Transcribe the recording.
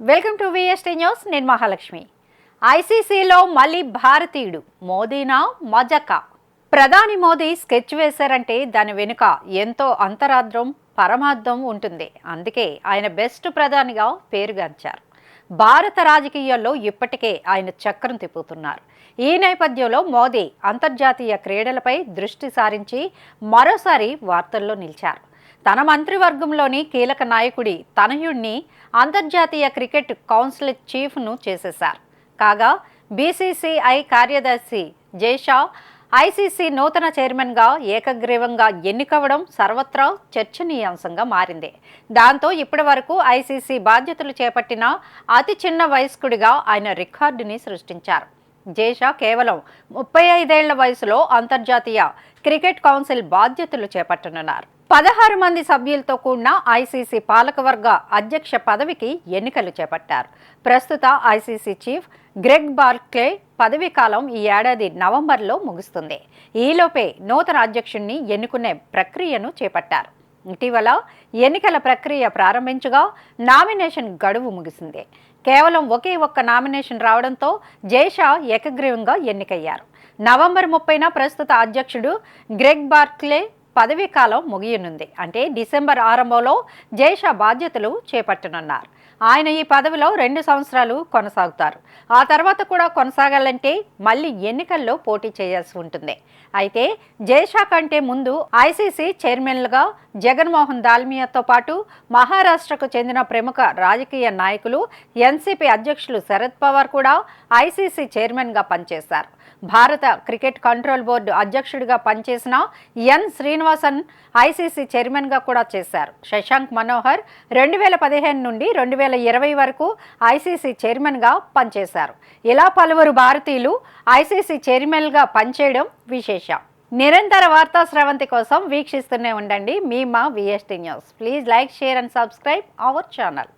Welcome to VST news. నేను మహాలక్ష్మి. ఐసీసీలో మళ్ళీ భారతీయుడు మోదీనా మజకా? ప్రధాని మోదీ స్కెచ్ వేశారంటే దాని వెనుక ఎంతో అంతరార్థం పరమార్థం ఉంటుంది. అందుకే ఆయన బెస్ట్ ప్రధానిగా పేరుగాంచారు. భారత రాజకీయాల్లో ఇప్పటికే ఆయన చక్రం తిప్పుతున్నారు. ఈ నేపథ్యంలో మోదీ అంతర్జాతీయ క్రీడలపై దృష్టి సారించి మరోసారి వార్తల్లో నిలిచారు. తన మంత్రివర్గంలోని కీలక నాయకుడి తనయుడిని అంతర్జాతీయ క్రికెట్ కౌన్సిల్ చీఫ్ను చేసేశారు. కాగా బీసీసీఐ కార్యదర్శి జైషా ఐసీసీ నూతన చైర్మన్గా ఏకగ్రీవంగా ఎన్నికవడం సర్వత్రా చర్చనీయాంశంగా మారింది. దాంతో ఇప్పటి వరకు ఐసీసీ బాధ్యతలు చేపట్టిన అతి చిన్న వయస్కుడిగా ఆయన రికార్డుని సృష్టించారు. జైషా కేవలం 35 ఏళ్ల వయసులో అంతర్జాతీయ క్రికెట్ కౌన్సిల్ బాధ్యతలు చేపట్టనున్నారు. 16 మంది సభ్యులతో కూడిన ఐసీసీ పాలకవర్గ అధ్యక్ష పదవికి ఎన్నికలు చేపట్టారు. ప్రస్తుత ఐసీసీ చీఫ్ గ్రెగ్ బార్క్లే పదవీ కాలం ఈ ఏడాది నవంబర్లో ముగుస్తుంది. ఈలోపే నూతన అధ్యక్షుడిని ఎన్నుకునే ప్రక్రియను చేపట్టారు. ఇటీవల ఎన్నికల ప్రక్రియ ప్రారంభించగా నామినేషన్ గడువు ముగిసింది. కేవలం ఒకే ఒక్క నామినేషన్ రావడంతో జైషా ఏకగ్రీవంగా ఎన్నికయ్యారు. నవంబర్ 30న ప్రస్తుత అధ్యక్షుడు గ్రెగ్ బార్క్లే పదవీ కాలం ముగియనుంది. అంటే డిసెంబర్ ఆరంభంలో జైషా బాధ్యతలు చేపట్టనున్నారు. ఆయన ఈ పదవిలో 2 సంవత్సరాలు కొనసాగుతారు. ఆ తర్వాత కూడా కొనసాగాలంటే మళ్ళీ ఎన్నికల్లో పోటీ చేయాల్సి ఉంటుంది. అయితే జైషా కంటే ముందు ఐసీసీ చైర్మన్లుగా జగన్మోహన్ దాల్మియాతో పాటు మహారాష్ట్రకు చెందిన ప్రముఖ రాజకీయ నాయకులు ఎన్సీపీ అధ్యక్షులు శరద్ పవార్ కూడా ఐసీసీ చైర్మన్గా పనిచేశారు. భారత క్రికెట్ కంట్రోల్ బోర్డు అధ్యక్షుడిగా పనిచేసిన ఎన్ శ్రీనివాసన్ ఐసీసీ చైర్మన్గా కూడా చేశారు. శశాంక్ మనోహర్ 2015 నుండి 2020 వరకు ఐసీసీ చైర్మన్గా పనిచేశారు. ఇలా పలువురు భారతీయులు ఐసీసీ చైర్మన్గా పనిచేయడం విశేషం. నిరంతర వార్తా స్రవంతి కోసం వీక్షిస్తూనే ఉండండి మీ మా VST news. Please like, share and subscribe our channel.